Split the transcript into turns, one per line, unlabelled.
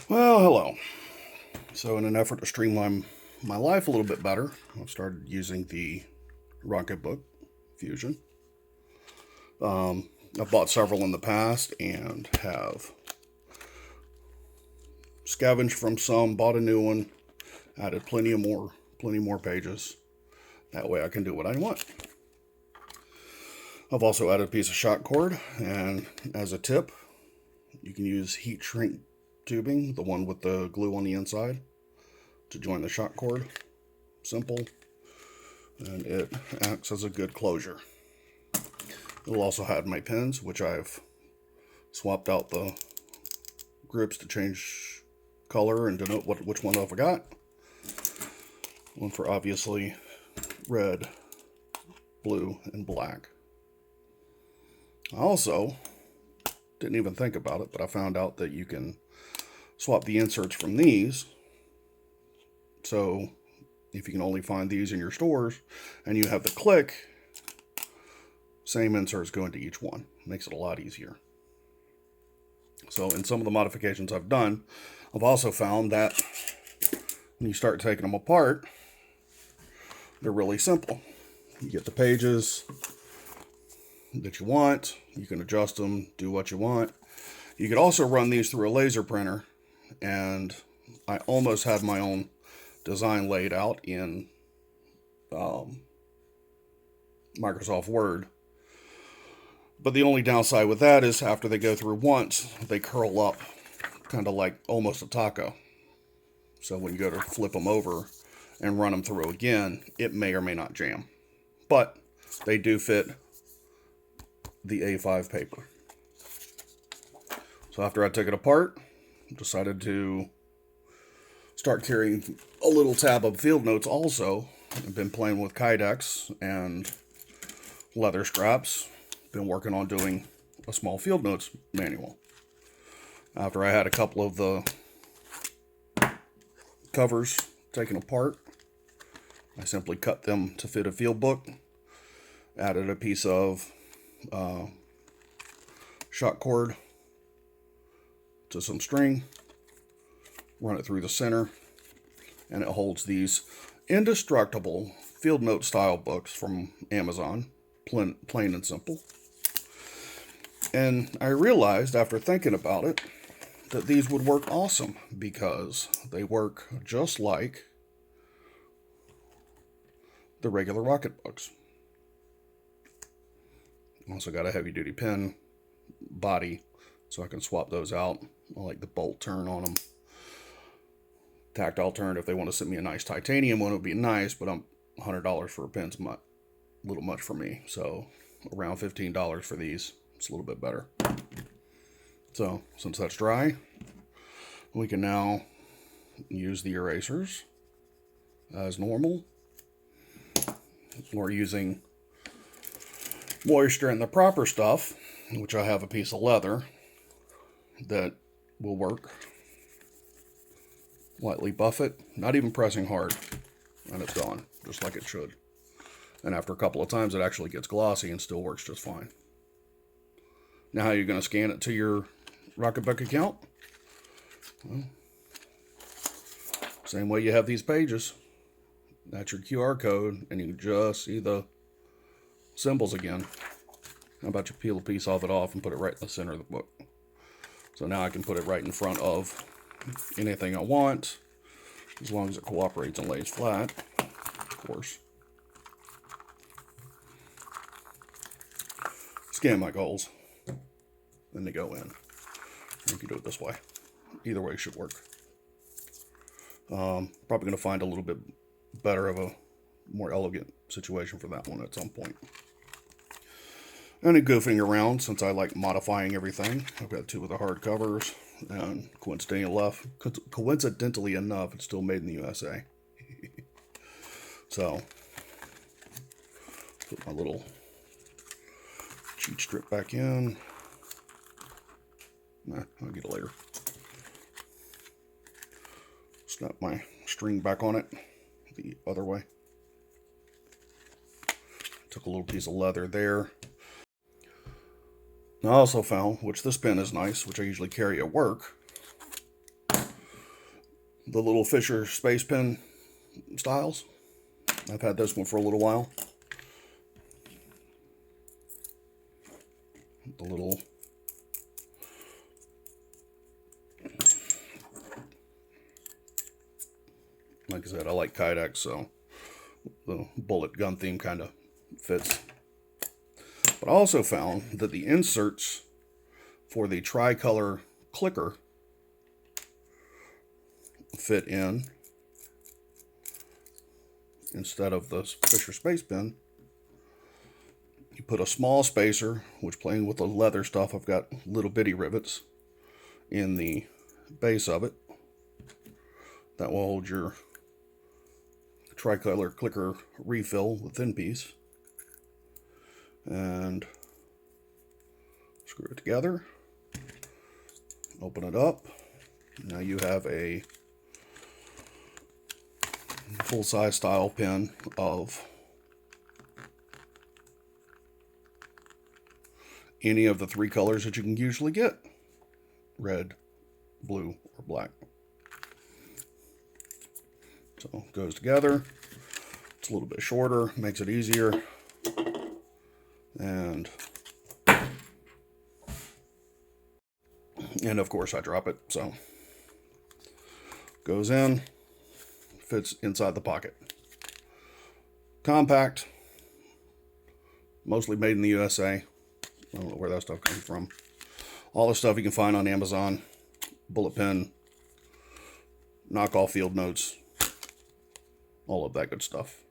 Well, hello. So in an effort to streamline my life a little bit better, I've started using the Rocketbook Fusion. I've bought several in the past and have scavenged from some, bought a new one, added plenty more pages. That way I can do what I want. I've also added a piece of shot cord, and as a tip, you can use heat shrink tubing, the one with the glue on the inside, to join the shot cord. Simple, and it acts as a good closure. It'll also have my pins, which I've swapped out the grips to change color and denote which one I forgot. One for obviously red, blue, and black. I also didn't even think about it, but I found out that you can swap the inserts from these. So if you can only find these in your stores and you have the click, same inserts go into each one. Makes it a lot easier. So in some of the modifications I've done, I've also found that when you start taking them apart, they're really simple. You get the pages that you want. You can adjust them, do what you want. You could also run these through a laser printer, and I almost had my own design laid out in Microsoft Word. But the only downside with that is after they go through once, they curl up kind of like almost a taco. So when you go to flip them over and run them through again, it may or may not jam. But they do fit the A5 paper. So after I took it apart, decided to start carrying a little tab of field notes also. I've been playing with Kydex and leather scraps. Been working on doing a small field notes manual. After I had a couple of the covers taken apart, I simply cut them to fit a field book, added a piece of shot cord to some string, run it through the center, and it holds these indestructible field note style books from Amazon, plain and simple. And I realized after thinking about it that these would work awesome because they work just like the regular Rocket books. Also got a heavy duty pen body, so I can swap those out. I like the bolt turn on them. Tactile turn, if they want to send me a nice titanium one, it would be nice, but $100 for a pen's a little much for me. So around $15 for these. It's a little bit better. So since that's dry, we can now use the erasers as normal. We're using moisture and the proper stuff, which I have a piece of leather that will work. Lightly buff it, not even pressing hard, and it's gone, just like it should. And after a couple of times, it actually gets glossy and still works just fine. Now how are you going to scan it to your Rocketbook account? Well, same way you have these pages. That's your QR code, and you can just see the symbols again. How about you peel a piece of it off and put it right in the center of the book? So now I can put it right in front of anything I want, as long as it cooperates and lays flat, of course. Scan my goals, then they go in. You can do it this way. Either way should work. Probably going to find a little bit better of a more elegant situation for that one at some point. And goofing around, since I like modifying everything. I've got two of the hard covers, and coincidentally enough, it's still made in the USA. So, put my little cheat strip back in. Nah, I'll get it later. Snap my string back on it the other way. Took a little piece of leather there. I also found, which this pen is nice, which I usually carry at work, the little Fisher space pen styles. I've had this one for a little while. The little like I said, I like Kydex, so the bullet gun theme kind of fits. But I also found that the inserts for the tricolor clicker fit in instead of the Fisher Space Pen. You put a small spacer, which playing with the leather stuff, I've got little bitty rivets in the base of it. That will hold your tricolor clicker refill, the thin piece. And screw it together. Open it up. Now you have a full-size style pen of any of the three colors that you can usually get: red, blue, or black. So it goes together. It's a little bit shorter, makes it easier. And of course I drop it, so goes in, fits inside the pocket. Compact, mostly made in the USA. I don't know where that stuff comes from. All the stuff you can find on Amazon, bullet pen, knockoff field notes, all of that good stuff.